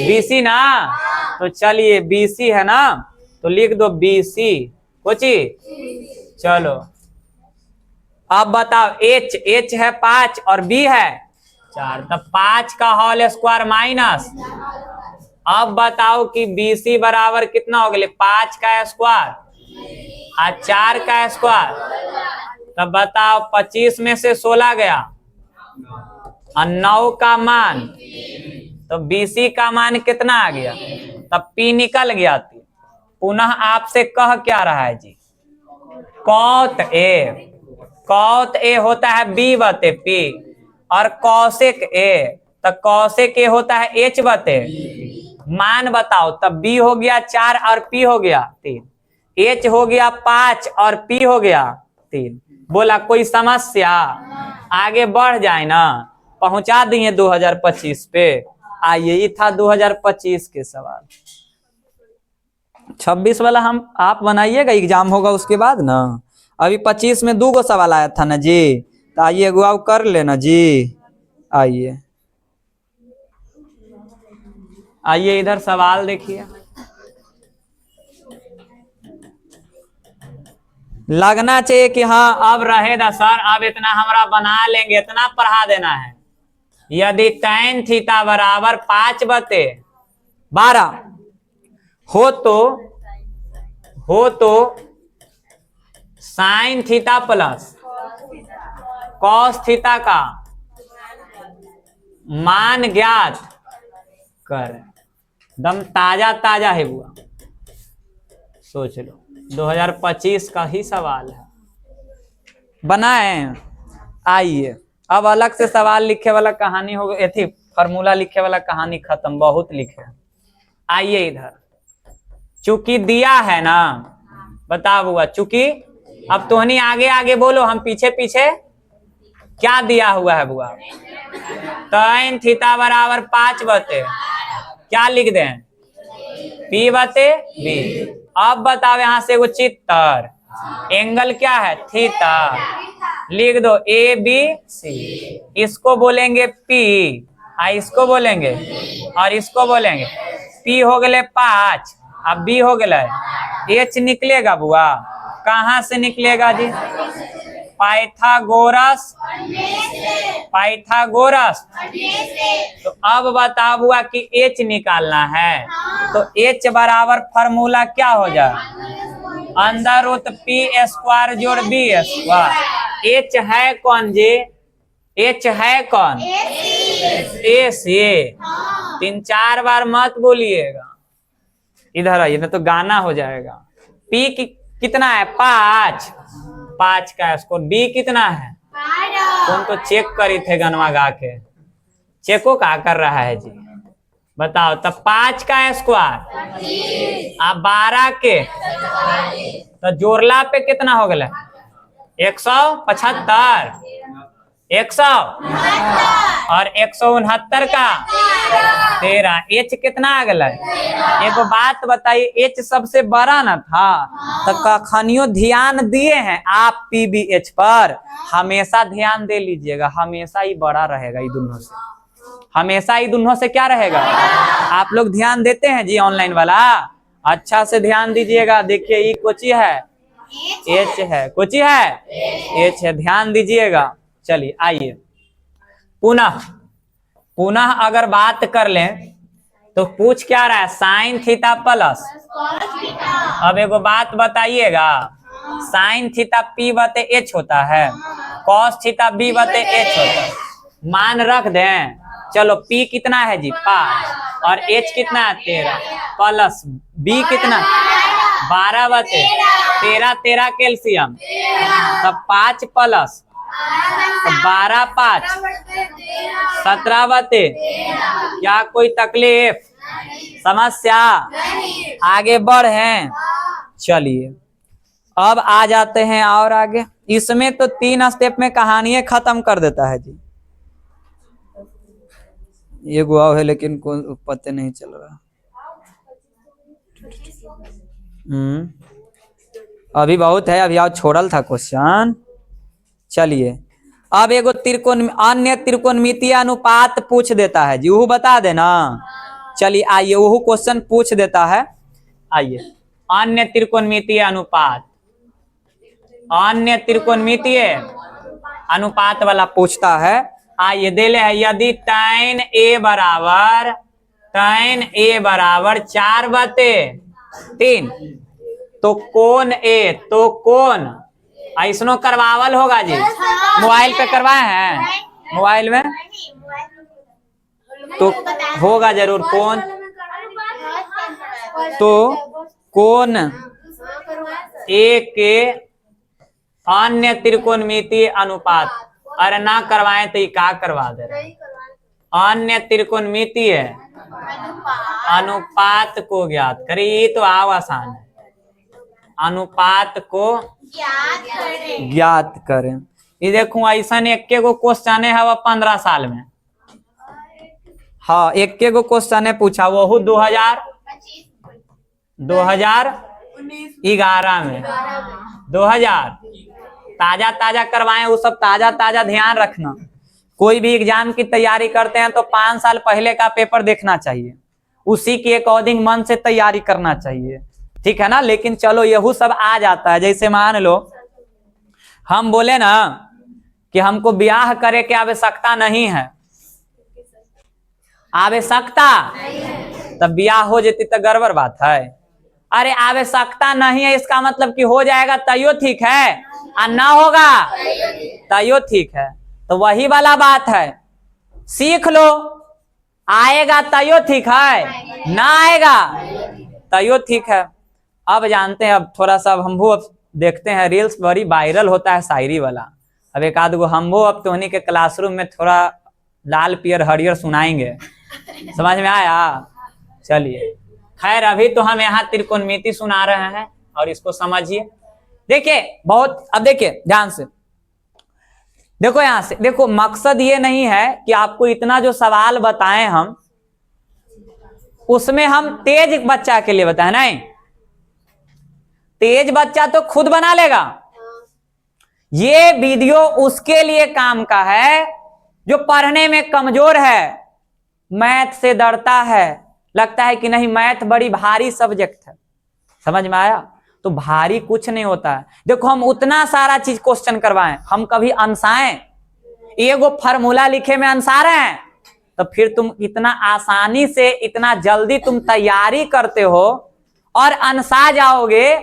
BC ना। तो चलिए BC है ना, तो लिख दो BC कोची। चलो अब बताओ H है 5 और B है 4, तब 5 का होल स्क्वायर माइनस। अब बताओ कि BC बराबर कितना हो गया, 5 का स्क्वायर और 4 का स्क्वायर, तब बताओ 25 में से 16 गया और 9 का मान, तो BC का मान कितना आ गया, तब P निकल गया। पुनः आपसे कह क्या रहा है जी, cot A होता है B बते P, और cosec A, तो cosec A होता है H बते, मान बताओ, तब B हो गया 4 और P हो गया 3, H हो गया 5 और P हो गया 3। बोला कोई समस्या, आगे बढ़ जाए ना, पहुंचा दिए 2025 पे। आइए ये था 2025 के सवाल, 26 वाला आप बनाइएगा, एग्जाम होगा उसके बाद ना। अभी 25 में 2 सवाल आया था ना जी, तो आइए एगो आप कर लेना जी। आइए इधर सवाल देखिए, लगना चाहिए कि हाँ अब रहेगा सर, अब इतना हमरा बना लेंगे, इतना पढ़ा देना है। यदि tan थीटा बराबर 5/12 हो तो sin theta plus cos theta का मान ज्ञात कर। दम ताजा है बुआ, सोच लो 2025 का ही सवाल है, बनाए। आइए अब अलग से सवाल लिखे वाला कहानी हो गई थी, फॉर्मूला लिखे वाला कहानी खत्म, बहुत लिखे। आइए इधर, चूंकि दिया है ना, बताओ बुआ चूंकि। अब तोहनी आगे आगे बोलो, हम पीछे पीछे। क्या दिया हुआ है बुआ? tan थीटा बराबर 5/, क्या लिख दें? P/B। अब बताओ यहाँ से वो चित्तर, एंगल क्या है? थीटा। लिख दो ABC। इसको बोलेंगे P, इसको बोलेंगे, और इसको बोलेंगे। P हो गए 5, अब B हो गए H निकलेगा बुआ। कहाँ से निकलेगा जी? पाइथागोरस। पाइथागोरस। तो अब बताओ बुआ कि H निकालना है, तो H बराबर फॉर्मूला क्या हो जाए? √P² जोड़ B²। H है कौन जी? H है कौन? AC। 3-4 बार मत बोलिएगा, इधर आइए ना तो गाना हो जाएगा। P कितना है? 5 का स्कोर। B कितना है? तुम तो चेक करी थे गनवा गा के, चेको का कर रहा है जी। बताओ तब 5 का स्क्वायर अब 12 के, तो जोड़ला पे कितना हो गया? 175, 100 और 169 का 13। H कितना आ गया? एगो बात बताइए, H सबसे बड़ा ना था, तो कखनियों ध्यान दिए हैं आप PBH पर? हमेशा ध्यान दे लीजिएगा, हमेशा ही बड़ा रहेगा ये दोनों से, हमेशा ही दोनों से क्या रहेगा? आप लोग ध्यान देते हैं जी ऑनलाइन वाला? अच्छा से ध्यान दीजिएगा। देखिए ये कोची है? H है। कोची है? H है, ध्यान दीजिएगा। चलिए आइए पुनः अगर बात कर लें तो पूछ क्या रहा है? Sine theta plus. अब एगो बात बताइएगा, साइन थीटा P/H होता है, कॉस थीटा B/H होता है। मान रख दें, चलो P कितना है जी? 5 और H कितना है? 13 प्लस B कितना? 12/13, 13 कैल्शियम, तब 5 प्लस 12 5 17/13। क्या कोई तकलीफ, समस्या? आगे बढ़े। चलिए अब आ जाते हैं और आगे। इसमें तो 3 स्टेप में कहानी खत्म कर देता है जी। ये गुआ है लेकिन कौन पता नहीं चल रहा। अभी बहुत है, अभी और छोड़ल था क्वेश्चन। चलिए अब एगो अन्य त्रिकोणमितीय अनुपात पूछ देता है जी, वो बता देना। चलिए आइए वो क्वेश्चन पूछ देता है। आइए अन्य त्रिकोणमितीय अनुपात, अन्य त्रिकोणमितीय अनुपात वाला पूछता है। आइए दे ले है, यदि tan A बराबर 4/3 तो कोण A, तो कोण ऐसनो करवावल होगा जी। मोबाइल पे करवाए हैं? मोबाइल में तो होगा जरूर कोण। तो कोण A के अन्य त्रिकोणमितीय अनुपात, अरे ना करवाए तो ये क्या करवा दे रहे? अन्य त्रिकोणमितीय अनुपात को ज्ञात करें। ये तो आसान है, अनुपात को ज्ञात करें। ये देखो ऐसा एक गो क्वेश्चन है 15 साल में। हाँ एक गो क्वेश्चन पूछा, वो 2011 में 2000 ताजा करवाए, वो सब ताजा ध्यान रखना। कोई भी एग्जाम की तैयारी करते हैं तो 5 साल पहले का पेपर देखना चाहिए, उसी के अकॉर्डिंग मन से तैयारी करना चाहिए, ठीक है ना। लेकिन चलो यहू सब आ जाता है। जैसे मान लो हम बोले ना कि हमको ब्याह करे की आवश्यकता नहीं है, आवश्यकता, तब ब्याह हो जाती तो गड़बड़ बात है। अरे आवश्यकता नहीं है इसका मतलब कि हो जाएगा तैयो ठीक है, और ना होगा तैयो ठीक है। तो वही वाला बात है, सीख लो। आएगा तैयो ठीक है, ना आएगा तैयो ठीक है। अब जानते हैं, अब थोड़ा सा हम वो अब देखते हैं, रील्स बड़ी वायरल होता है शायरी वाला। अब एक आध गो हम वो अब तोहनी के क्लासरूम में थोड़ा लाल पियर हरियर सुनाएंगे। समझ में आया? चलिए खैर, अभी तो हम यहाँ त्रिकोणमिति सुना रहे हैं और इसको समझिए। देखिए बहुत, अब देखिए ध्यान से देखो, यहां से देखो, मकसद ये नहीं है कि आपको इतना जो सवाल बताएं हम उसमें हम तेज बच्चा के लिए बताएं, नहीं। तेज बच्चा तो खुद बना लेगा। ये वीडियो उसके लिए काम का है जो पढ़ने में कमजोर है, मैथ से डरता है, लगता है कि नहीं मैथ बड़ी भारी सब्जेक्ट है। समझ में आया? तो भारी कुछ नहीं होता है। देखो हम उतना सारा चीज क्वेश्चन करवाएं, हम कभी अंशाएं, एगो फार्मूला लिखे में अंसा रहे हैं, तो फिर तुम इतना आसानी से इतना जल्दी तुम तैयारी करते हो और अंसा जाओगे,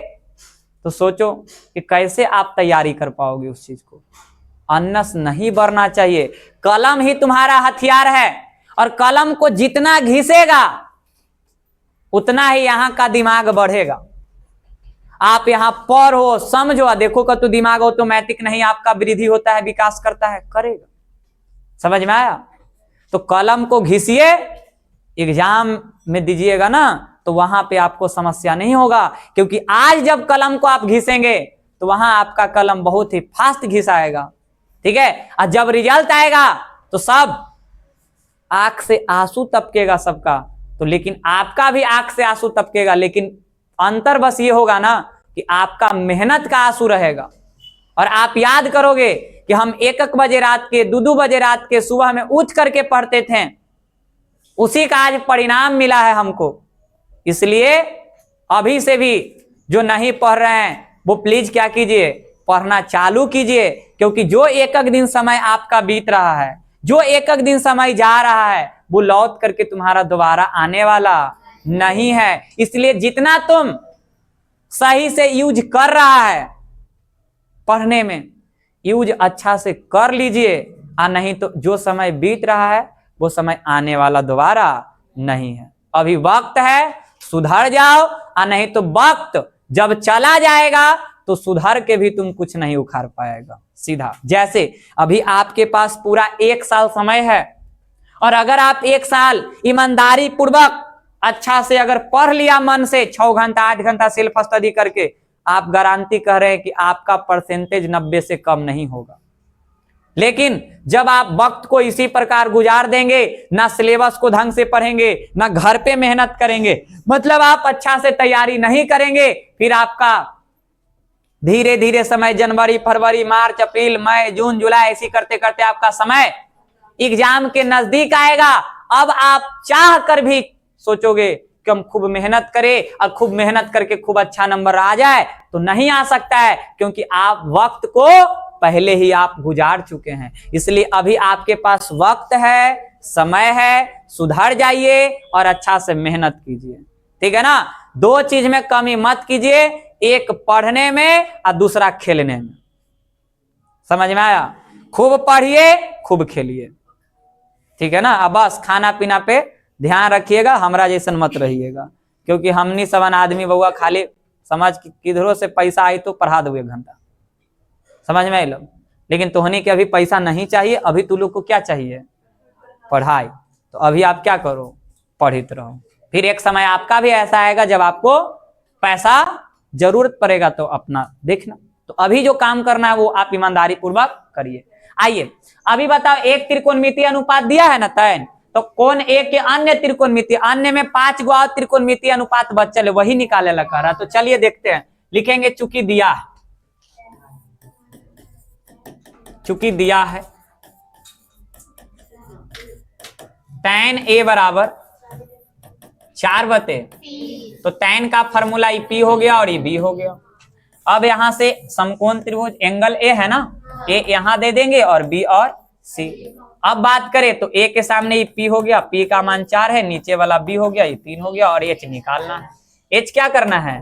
तो सोचो कि कैसे आप तैयारी कर पाओगे उस चीज को। अनस नहीं बढ़ना चाहिए। कलम ही तुम्हारा हथियार है और कलम को जितना घिसेगा उतना ही यहां का दिमाग बढ़ेगा। आप यहां पढ़ो समझो, देखो का तो दिमाग ऑटोमेटिक नहीं आपका वृद्धि होता है, विकास करता है, करेगा। समझ में आया? तो कलम को घिसिए, एग्जाम में दीजिएगा ना तो वहां पे आपको समस्या नहीं होगा, क्योंकि आज जब कलम को आप घिसेंगे तो वहां आपका कलम बहुत ही फास्ट घिसाएगा। ठीक है? और जब रिजल्ट आएगा तो सब आंख से आंसू टपकेगा सबका, तो लेकिन आपका भी आंख से आंसू टपकेगा, लेकिन अंतर बस ये होगा ना कि आपका मेहनत का आंसू रहेगा। और आप याद करोगे कि हम 1-1 बजे रात के, 2-2 बजे रात के सुबह में उठ करके पढ़ते थे, उसी का आज परिणाम मिला है हमको। इसलिए अभी से भी जो नहीं पढ़ रहे हैं वो प्लीज क्या कीजिए, पढ़ना चालू कीजिए, क्योंकि जो 1-1 दिन समय आपका बीत रहा है, जो 1-1 दिन समय जा रहा है, वो लौट करके तुम्हारा दोबारा आने वाला नहीं है। इसलिए जितना तुम सही से यूज कर रहा है पढ़ने में, यूज अच्छा से कर लीजिए, और नहीं तो जो समय बीत रहा है वो समय आने वाला दोबारा नहीं है। अभी वक्त है, सुधर जाओ, और नहीं तो वक्त जब चला जाएगा तो सुधर के भी तुम कुछ नहीं उखाड़ पाएगा। सीधा जैसे अभी आपके पास पूरा 1 साल समय है, और अगर आप 1 साल ईमानदारी पूर्वक अच्छा से अगर पढ़ लिया मन से 6 घंटा 8 घंटा सेल्फ स्टडी करके, आप गारंटी कह रहे हैं कि आपका परसेंटेज 90 से कम नहीं होगा। लेकिन जब आप वक्त को इसी प्रकार गुजार देंगे, ना सिलेबस को ढंग से पढ़ेंगे, ना घर पे मेहनत करेंगे, मतलब आप अच्छा से तैयारी नहीं करेंगे, फिर आपका धीरे धीरे समय जनवरी फरवरी मार्च अप्रैल मई जून जुलाई ऐसी करते करते आपका समय एग्जाम के नजदीक आएगा। अब आप चाह कर भी सोचोगे कि हम खूब मेहनत करें और खूब मेहनत करके खूब अच्छा नंबर आ जाए, तो नहीं आ सकता है, क्योंकि आप वक्त को पहले ही आप गुजार चुके हैं। इसलिए अभी आपके पास वक्त है, समय है, सुधर जाइए और अच्छा से मेहनत कीजिए। ठीक है ना? 2 चीज में कमी मत कीजिए, एक पढ़ने में और दूसरा खेलने में। समझ में आया? खूब पढ़िए, खूब खेलिए। ठीक है ना? अब बस खाना पीना पे ध्यान रखिएगा, हमरा जैसन मत रहिएगा, क्योंकि हमनी सबन आदमी बउआ खाली समझ किधरों से पैसा आई तो पढ़ा दो 1 घंटा। समझ में आइलो? लेकिन तोहनी के अभी पैसा नहीं चाहिए, अभी तू लोग को क्या चाहिए? पढ़ाई। तो अभी आप क्या करो? पढ़ित रहो। फिर एक समय आपका भी ऐसा आएगा जब आपको पैसा जरूरत पड़ेगा, तो अपना देखना। तो अभी जो काम करना है वो आप ईमानदारी पूर्वक करिए। आइए अभी बताओ, एक त्रिकोणमिति अनुपात दिया है ना तैन, तो कौन एक के अन्य त्रिकोणमिति, अन्य में 5 गो और त्रिकोणमिति अनुपात बचल है, वही निकाले ला कह रहा। तो चलिए देखते हैं, लिखेंगे चूंकि दिया है, चूंकि दिया है tan a बराबर 4/, तो tan का फॉर्मूला P हो गया और B हो गया। अब यहां से समकोण त्रिभुज एंगल A है ना, A यहां दे देंगे और B और C। अब बात करें तो A के सामने P हो गया, P का मान 4 है, नीचे वाला B हो गया, ये 3 हो गया, और H निकालना है। H क्या करना है?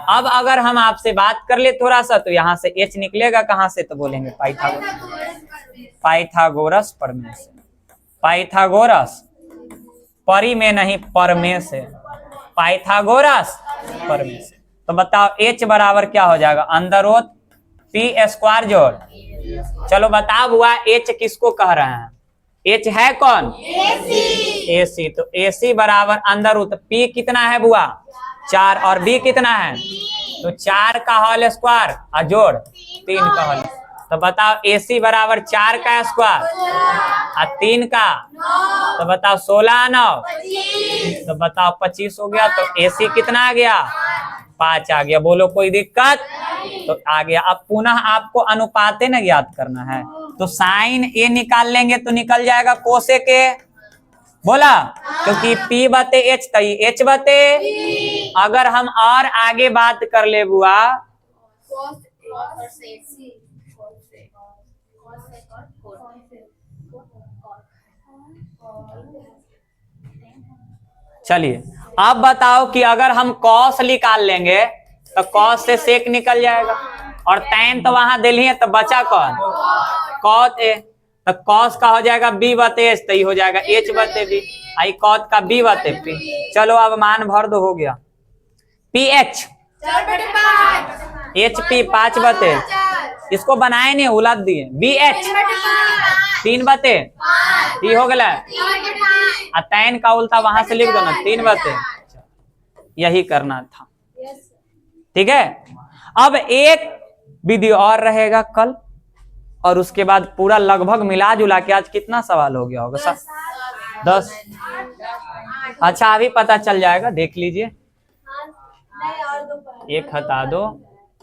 अब अगर हम आपसे बात कर ले थोड़ा सा, तो यहाँ से H निकलेगा कहां से? तो बोलेंगे पाइथागोरस प्रमेय से। पाइथागोरस परी में नहीं, परमेय से, पाइथागोरस परमेय से। तो बताओ H बराबर क्या हो जाएगा? अंडर P² जोड़, चलो बताओ बुआ H किसको कह रहे हैं? एच है कौन? AC। तो AC बराबर अंदर रूट, P कितना है बुआ? 4 और B कितना है? तो 4 का होल स्क्वायर और जोड़ 3 का होल। तो बताओ AC बराबर 4 का स्क्वायर और 3 का, तो बताओ 16 9, तो बताओ 25 हो गया। तो AC कितना आ गया? 5 आ गया। बोलो कोई दिक्कत? तो आ गया। अब पुनः आपको अनुपाते न याद करना है, तो साइन ए निकाल लेंगे तो निकल जाएगा कोसेक ए। बोला, क्योंकि P बते H तई H बते। अगर हम और आगे बात कर ले बुआ, चलिए अब बताओ कि अगर हम कॉस निकाल लेंगे तो कॉस से सेक निकल जाएगा, और टैन तो वहां दिल ही है, तो बचा कौन? Cot A. तो कॉस का हो जाएगा B बते H, तो हो जाएगा H बते B। आई कॉट का B बते P। चलो अब मान भर दो, हो गया। PH HP 5 बते, इसको बनाए नहीं उलट दिए। BH 3 बते, ये हो गया। टैन का उल्टा वहां से लिख दो ना, 3 बते। यही करना था, ठीक है। अब एक वीडियो और रहेगा कल, और उसके बाद पूरा लगभग मिला जुला के आज कितना सवाल हो गया होगा? 10। अच्छा अभी पता चल जाएगा, देख लीजिए। एक हटा दो,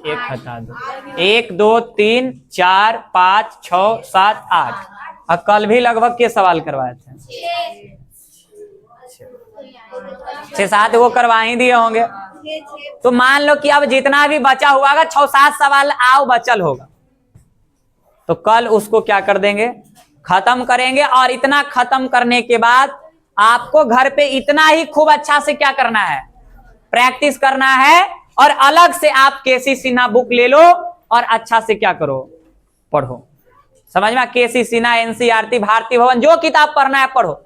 एक हटा दो। 1 2 3 4 5 6 7 8। और कल भी लगभग के सवाल करवाए थे? 6-7 वो करवा ही दिए होंगे। तो मान लो कि अब जितना भी बचा हुआ 6-7 सवाल आओ बचल होगा, तो कल उसको क्या कर देंगे? खत्म करेंगे। और इतना खत्म करने के बाद आपको घर पे इतना ही खूब अच्छा से क्या करना है? प्रैक्टिस करना है। और अलग से आप केसी सिन्हा बुक ले लो और अच्छा से क्या करो? पढ़ो। समझ में? केसी सिन्हा, NCERT, भारती भवन, जो किताब पढ़ना है पढ़ो,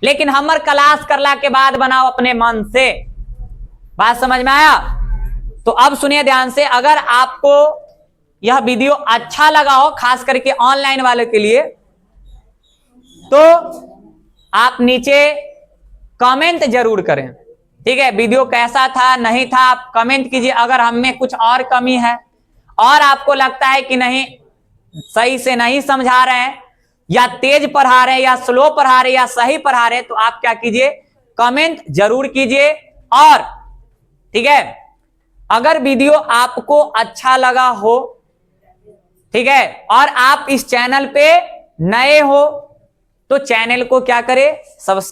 लेकिन हमर क्लास करला के बाद बनाओ अपने मन से। बात समझ में आया? तो अब सुनिए ध्यान से, अगर आपको यह वीडियो अच्छा लगा हो, खास करके ऑनलाइन वाले के लिए, तो आप नीचे कमेंट जरूर करें, ठीक है। वीडियो कैसा था नहीं था आप कमेंट कीजिए। अगर हम में कुछ और कमी है और आपको लगता है कि नहीं सही से नहीं समझा रहे हैं, या तेज पढ़ा रहे हैं, या स्लो पढ़ा रहे हैं, या सही पढ़ा रहे हैं, तो आप क्या कीजिए? कमेंट जरूर कीजिए। और ठीक है, अगर वीडियो आपको अच्छा लगा हो, ठीक है, और आप इस चैनल पे नए हो, तो चैनल को क्या करें? सब्सक्राइब